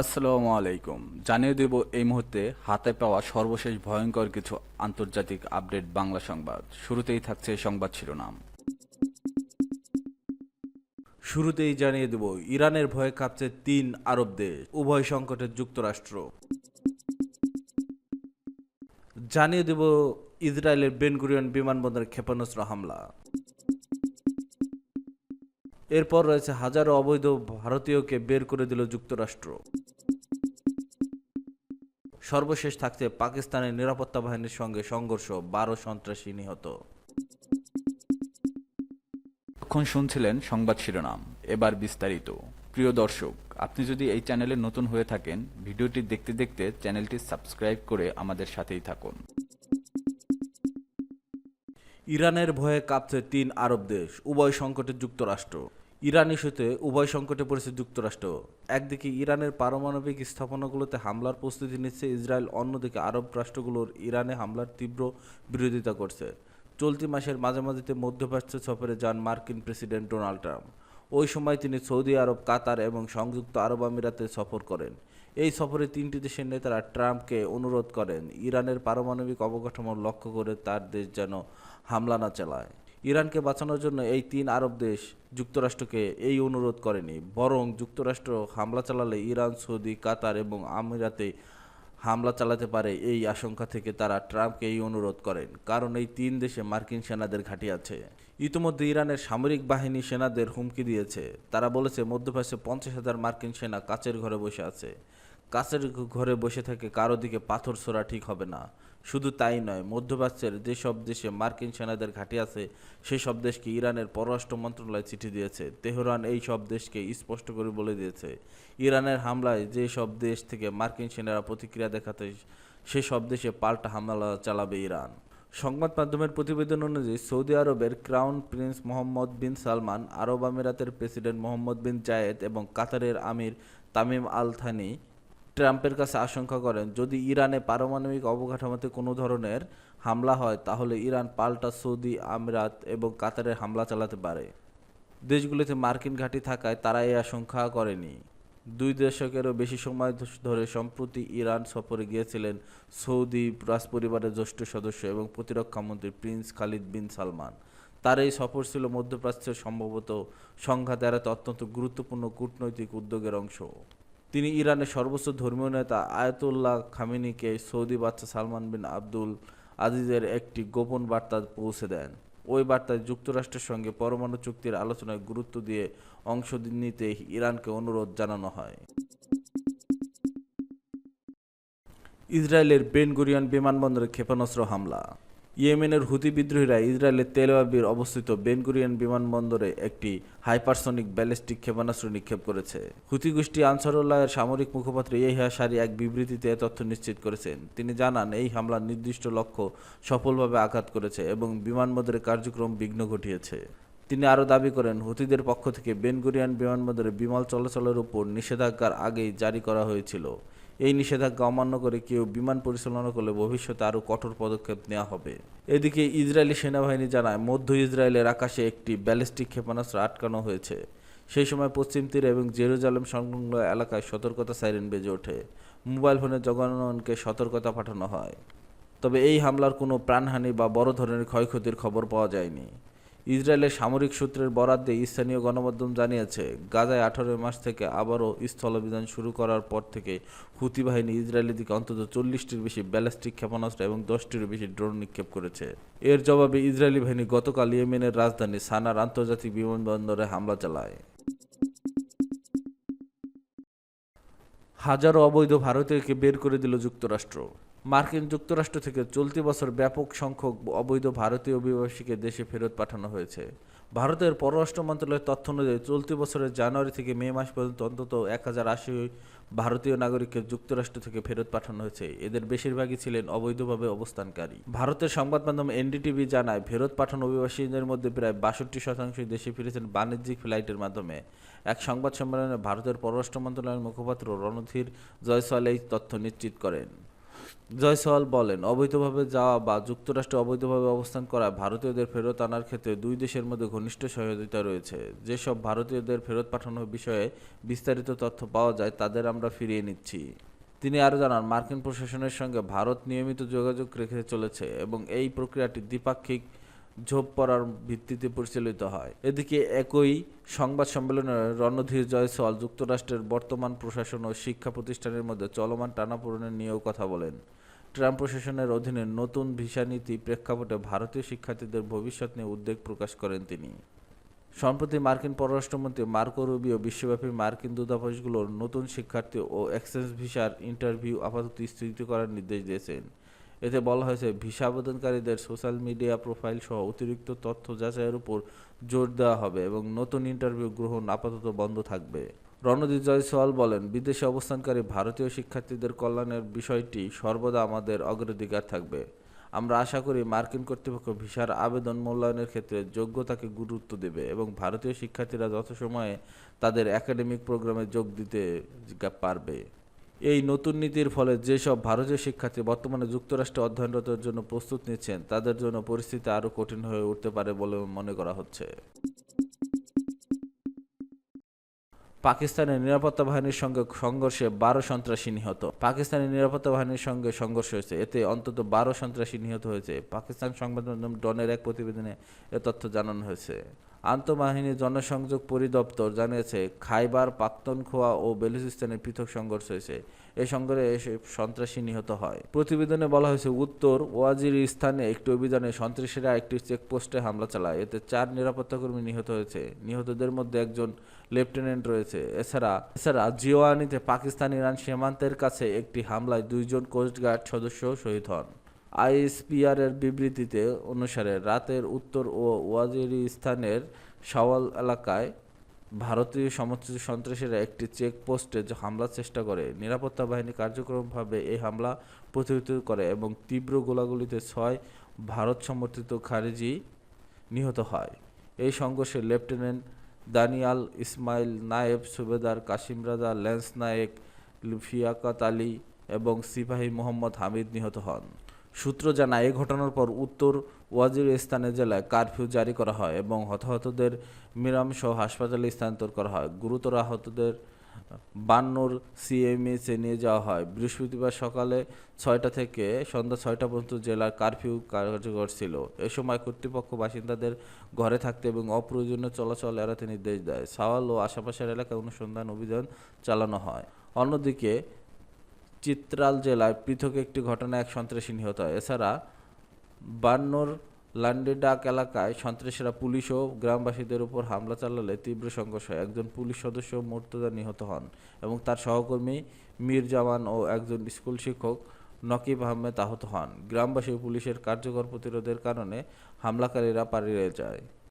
আসসালামু আলাইকুম। জানিয়ে দেব এই মুহূর্তে হাতে পাওয়া সর্বশেষ ভয়ঙ্কর কিছু আন্তর্জাতিক আপডেট বাংলা সংবাদ। শুরুতেই থাকছে সংবাদ শিরোনাম। শুরুতেই জানিয়ে দেব, ইরানের ভয়ে কাঁপছে 3 আরব দেশ, উভয় সংকটে যুক্তরাষ্ট্র। জানিয়ে দেব, ইসরায়েলের বেন গুরিয়ন বিমানবন্দরে ক্ষেপণাস্ত্র হামলা। এরপর রয়েছে হাজারো অবৈধ ভারতীয়কে বের করে দিল যুক্তরাষ্ট্র। সর্বশেষ থাকছে পাকিস্তানের নিরাপত্তা বাহিনীর সঙ্গে সংঘর্ষ, 12 সন্ত্রাসী নিহত। এখন শুনছিলেন সংবাদ শিরোনাম, এবার বিস্তারিত। প্রিয় দর্শক, আপনি যদি এই চ্যানেলে নতুন হয়ে থাকেন, ভিডিওটি দেখতে দেখতে চ্যানেলটি সাবস্ক্রাইব করে আমাদের সাথেই থাকুন। ইরানের ভয়ে কাঁপছে 3 আরব দেশ, উভয় সংকটে যুক্তরাষ্ট্র। ইরান ইস্যুতে উভয় সংকটে পড়েছে যুক্তরাষ্ট্র। একদিকে ইরানের পারমাণবিক স্থাপনাগুলোতে হামলার প্রস্তুতি নিচ্ছে ইসরায়েল, অন্যদিকে আরব রাষ্ট্রগুলোর ইরানে হামলার তীব্র বিরোধিতা করছে। চলতি মাসের মাঝামাঝিতে মধ্যপ্রাচ্য সফরে যান মার্কিন প্রেসিডেন্ট ডোনাল্ড ট্রাম্প। ওই সময় তিনি সৌদি আরব, কাতার এবং সংযুক্ত আরব আমিরাতে সফর করেন। এই সফরে 3টি দেশের নেতারা ট্রাম্পকে অনুরোধ করেন ইরানের পারমাণবিক অবকাঠামো লক্ষ্য করে তার দেশ যেন হামলা না চালায়। ইরানকে বাঁচানোর জন্য এই 3 আরব দেশ যুক্তরাষ্ট্রকে এই অনুরোধ করেনি, বরং যুক্তরাষ্ট্র হামলা চালালে ইরান, সৌদি, কাতার এবং আমিরাতে হামলা চালাতে পারে এই আশঙ্কা থেকে তারা ট্রাম্পকে এই অনুরোধ করেন, কারণ এই 3 দেশে মার্কিন সেনাদের ঘাঁটি আছে। ইতিমধ্যে ইরানের সামরিক বাহিনী সেনাদের হুমকি দিয়েছে। তারা বলেছে মধ্যপ্রাচ্যে 50,000 মার্কিন সেনা কাচের ঘরে বসে আছে। কাচের ঘরে বসে থেকে কারো দিকে পাথর ছোড়া ঠিক হবে না। শুধু তাই নয়, মধ্যপ্রাচ্যের যেসব দেশে মার্কিন সেনাদের ঘাঁটি আছে সেসব দেশকে ইরানের পররাষ্ট্র মন্ত্রণালয় চিঠি দিয়েছে। তেহরান এই সব দেশকে স্পষ্ট করে বলে দিয়েছে, ইরানের হামলায় যে সব দেশ থেকে মার্কিন সেনারা প্রতিক্রিয়া দেখাতে সেসব দেশে পাল্টা হামলা চালাবে ইরান। সংবাদ মাধ্যমের প্রতিবেদন অনুযায়ী সৌদি আরবের ক্রাউন প্রিন্স মোহাম্মদ বিন সালমান, আরব আমিরাতের প্রেসিডেন্ট মোহাম্মদ বিন জায়েদ এবং কাতারের আমির তামিম আল থানি ট্রাম্পের কাছে আশঙ্কা করেন, যদি ইরানে পারমাণবিক অবকাঠামোতে কোনো ধরনের হামলা হয় তাহলে ইরান পাল্টা সৌদি আমিরাত এবং কাতারে হামলা চালাতে পারে। দেশগুলিতে মার্কিন ঘাঁটি থাকায় তারা এই আশঙ্কা করেনি। 2 দশকেরও বেশি সময় ধরে সম্প্রতি ইরান সফরে গিয়েছিলেন সৌদি রাজপরিবারের জ্যেষ্ঠ সদস্য এবং প্রতিরক্ষামন্ত্রী প্রিন্স খালিদ বিন সালমান। তার এই সফর ছিল মধ্যপ্রাচ্যের সম্ভবত সংঘাত এড়াতে অত্যন্ত গুরুত্বপূর্ণ কূটনৈতিক উদ্যোগের অংশ। তিনি ইরানের সর্বোচ্চ ধর্মীয় নেতা আয়াতুল্লাহ খামেনিকে সৌদি বাদশা সালমান বিন আব্দুল আজিজের একটি গোপন বার্তা পৌঁছে দেন। ওই বার্তায় যুক্তরাষ্ট্রের সঙ্গে পরমাণু চুক্তির আলোচনায় গুরুত্ব দিয়ে অংশ নিতে ইরানকে অনুরোধ জানানো হয়। ইসরায়েলের বেন গুরিয়ন বিমানবন্দরে ক্ষেপণাস্ত্র হামলা। ইয়েমেনের হুতি বিদ্রোহীরা ইসরায়েলের তেল আবিব অবস্থিত বেন গুরিয়ন বিমানবন্দরে একটি হাইপারসনিক ব্যালিস্টিক ক্ষেপণাস্ত্র নিক্ষেপ করেছে। হুতি গোষ্ঠী আনসারুল্লাহের সামরিক মুখপাত্র ইয়াহিয়া সারি এক বিবৃতিতে এ তথ্য নিশ্চিত করেছেন। তিনি জানান, এই হামলা নির্দিষ্ট লক্ষ্য সফলভাবে আঘাত করেছে এবং বিমানবন্দরের কার্যক্রম বিঘ্ন ঘটিয়েছে। তিনি আরও দাবি করেন, হুতিদের পক্ষ থেকে বেন গুরিয়ন বিমানবন্দরে বিমান চলাচলের উপর নিষেধাজ্ঞার আগেই জারি করা হয়েছিল। এই নিষেধাজ্ঞা অমান্য করে কেউ বিমান পরিচালনা করলে ভবিষ্যতে আরও কঠোর পদক্ষেপ নেওয়া হবে। এদিকে ইসরায়েলি সেনাবাহিনী জানায়, মধ্য ইসরায়েলের আকাশে একটি ব্যালিস্টিক ক্ষেপণাস্ত্র আটকানো হয়েছে। সেই সময় পশ্চিম তীরে এবং জেরুজালেম সংলগ্ন এলাকায় সতর্কতা সাইরেন বেজে ওঠে। মোবাইল ফোনে জনগণকে সতর্কতা পাঠানো হয়। তবে এই হামলার কোনো প্রাণহানি বা বড় ধরনের ক্ষয়ক্ষতির খবর পাওয়া যায়নি। ইসরায়েলের সামরিক সূত্রের বরাত দিয়ে স্থানীয় গণমাধ্যম জানিয়েছে, গাজায় 18 মাস থেকে আবারও স্থলাভিযান শুরু করার পর থেকে হুতি বাহিনী ইসরায়েলের দিকে অন্তত 40টির বেশি ব্যালিস্টিক ক্ষেপণাস্ত্র এবং 10টিরও বেশি ড্রোন নিক্ষেপ করেছে। এর জবাবে ইসরায়েলি বাহিনী গতকাল ইয়েমেনের রাজধানী সানার আন্তর্জাতিক বিমানবন্দরে হামলা চালায়। হাজারো অবৈধ ভারতীয়কে বের করে দিল যুক্তরাষ্ট্র। মার্কিন যুক্তরাষ্ট্র থেকে চলতি বছর ব্যাপক সংখ্যক অবৈধ ভারতীয় অভিবাসীকে দেশে ফেরত পাঠানো হয়েছে। ভারতের পররাষ্ট্র মন্ত্রণালয়ের তথ্য অনুযায়ী চলতি বছরের জানুয়ারি থেকে মে মাস পর্যন্ত অন্তত 1080 ভারতীয় নাগরিককে যুক্তরাষ্ট্র থেকে ফেরত পাঠানো হয়েছে। এদের বেশিরভাগই ছিলেন অবৈধভাবে অবস্থানকারী। ভারতের সংবাদ মাধ্যম এনডিটিভি জানায়, ফেরত পাঠানো অভিবাসীদের মধ্যে প্রায় 62% দেশে ফিরেছেন বাণিজ্যিক ফ্লাইটের মাধ্যমে। এক সংবাদ সম্মেলনে ভারতের পররাষ্ট্র মন্ত্রণালয়ের মুখপাত্র রণধীর জয়সওয়াল এই তথ্য নিশ্চিত করেন। জয়সওয়াল বলেন, অবৈধভাবে যাওয়া বা যুক্তরাষ্ট্রে অবৈধভাবে অবস্থান করা ভারতীয়দের ফেরত আনার ক্ষেত্রে দুই দেশের মধ্যে ঘনিষ্ঠ সহযোগিতা রয়েছে। যেসব ভারতীয়দের ফেরত পাঠানোর বিষয়ে বিস্তারিত তথ্য পাওয়া যায় তাদের আমরা ফিরিয়ে নিচ্ছি। তিনি আরও জানান, মার্কিন প্রশাসনের সঙ্গে ভারত নিয়মিত যোগাযোগ রেখে চলেছে এবং এই প্রক্রিয়াটি দ্বিপাক্ষিক ঝোপ পড়ার ভিত্তিতে পরিচালিত হয়। এদিকে একই সংবাদ সম্মেলনে রণধীর জয়সওয়াল যুক্তরাষ্ট্রের বর্তমান প্রশাসন ও শিক্ষা প্রতিষ্ঠানের মধ্যে চলমান টানাপোড়েনের নিয়েও কথা বলেন। ট্রাম্প প্রশাসনের অধীনে নতুন ভিসা নীতি প্রেক্ষাপটে ভারতীয় শিক্ষার্থীদের ভবিষ্যৎ নিয়ে উদ্বেগ প্রকাশ করেন তিনি। সম্প্রতি মার্কিন পররাষ্ট্রমন্ত্রী মার্কো রুবিও বিশ্বব্যাপী মার্কিন দূতাবাসগুলোর নতুন শিক্ষার্থী ও এক্সচেঞ্জ ভিসার ইন্টারভিউ আপাতত স্থগিত করার নির্দেশ দিয়েছেন। এতে বলা হয়েছে, ভিসা আবেদনকারীদের সোশ্যাল মিডিয়া প্রোফাইল সহ অতিরিক্ত তথ্য যাচাইয়ের উপর জোর দেওয়া হবে এবং নতুন ইন্টারভিউ গ্রহণ আপাতত বন্ধ থাকবে। রণদীপ জয়সওয়াল বলেন, বিদেশে অবস্থানকারী ভারতীয় শিক্ষার্থীদের কল্যাণের বিষয়টি সর্বদা আমাদের অগ্রাধিকার থাকবে। আমরা আশা করি মার্কিন কর্তৃপক্ষ ভিসার আবেদন মূল্যায়নের ক্ষেত্রে যোগ্যতাকে গুরুত্ব দেবে এবং ভারতীয় শিক্ষার্থীরা যথাসময়ে তাদের একাডেমিক প্রোগ্রামে যোগ দিতে পারবে। এই নতুন নীতির ফলে যেসব ভারতীয় শিক্ষার্থী বর্তমানে যুক্তরাষ্ট্রে অধ্যয়নরতের জন্য প্রস্তুত নিচ্ছেন তাদের জন্য পরিস্থিতি আরও কঠিন হয়ে উঠতে পারে বলে মনে করা হচ্ছে। পাকিস্তানের নিরাপত্তা বাহিনীর সঙ্গে সংঘর্ষে 12 সন্ত্রাসী নিহত। পাকিস্তানের নিরাপত্তা বাহিনীর সঙ্গে সংঘর্ষ হয়েছে, এতে অন্তত 12 সন্ত্রাসী নিহত হয়েছে। পাকিস্তান সংবাদ মাধ্যম ডনের এক প্রতিবেদনে এ তথ্য জানানো হয়েছে। আন্তঃবাহিনী জনসংযোগ পরিদপ্তর জানিয়েছে, খাইবার পাখতুনখোয়া ও বেলুচিস্তানের পৃথক সংঘর্ষ হয়েছে। এই সংঘর্ষে সন্ত্রাসী নিহত হয়। প্রতিবেদনে বলা হয়েছে, উত্তর ওয়াজিরিস্তানে একটি অভিযানে সন্ত্রাসীরা একটি চেকপোস্টে হামলা চালায়, এতে 4 নিরাপত্তাকর্মী নিহত হয়েছে। নিহতদের মধ্যে একজন লেফটেন্যান্ট রয়েছে। এছাড়া জিওয়ানিতে পাকিস্তান ইরান সীমান্তের কাছে একটি হামলায় 2 জন কোস্টগার্ড সদস্য শহীদ হন। আইএসপিআর এর বিবৃতিতে অনুসারে রাতের উত্তর ও ওয়াজিরিস্তানের শাওয়াল এলাকায় ভারতীয় সমর্থিত সন্ত্রাসীরা একটি চেকপোস্টে হামলার চেষ্টা করে। নিরাপত্তা বাহিনী কার্যক্রমভাবে এই হামলা প্রতিহত করে এবং তীব্র গোলাগুলিতে 6 ভারত সমর্থিত খারিজি নিহত হয়। এই সংঘর্ষে লেফটেন্যান্ট দানিয়াল ইসমাইল, নায়েব সুবেদার কাশিম রাজা, ল্যান্স নায়েক লিয়াকত আলী এবং সিপাহী মোহাম্মদ হামিদ নিহত হন। সূত্র জানায়, এই ঘটনার পর উত্তর ওয়াজিরিস্তান জেলায় কারফিউ জারি করা হয় এবং হতাহতদের মিরামসহ হাসপাতালে স্থানান্তর করা হয়। গুরুতর আহতদের বান্নুর সিএমএইচে নিয়ে যাওয়া হয়। বৃহস্পতিবার সকালে 6টা থেকে সন্ধ্যা 6টা পর্যন্ত জেলার কারফিউ কার্যকর ছিল। এ সময় কর্তৃপক্ষ বাসিন্দাদের ঘরে থাকতে এবং অপ্রয়োজনীয় চলাচল এড়াতে নির্দেশ দেয়। সাওয়াল ও আশেপাশের এলাকায় অনুসন্ধান অভিযান চালানো হয়। অন্যদিকে চিত্রাল জেলায় পৃথক একটি ঘটনায় এক সন্ত্রাসী নিহত হয়। এছাড়া বান্নুর লান্ডেডাক এলাকায় সন্ত্রাসীরা পুলিশ ও গ্রামবাসীদের উপর হামলা চালালে তীব্র সংঘর্ষ হয়। একজন পুলিশ সদস্য মোর্তজা নিহত হন এবং তার সহকর্মী মীর জামান ও একজন স্কুল শিক্ষক নকিব আহমেদ আহত হন। গ্রামবাসী ও পুলিশের কার্যকর প্রতিরোধের কারণে হামলাকারীরা পালিয়ে যায়।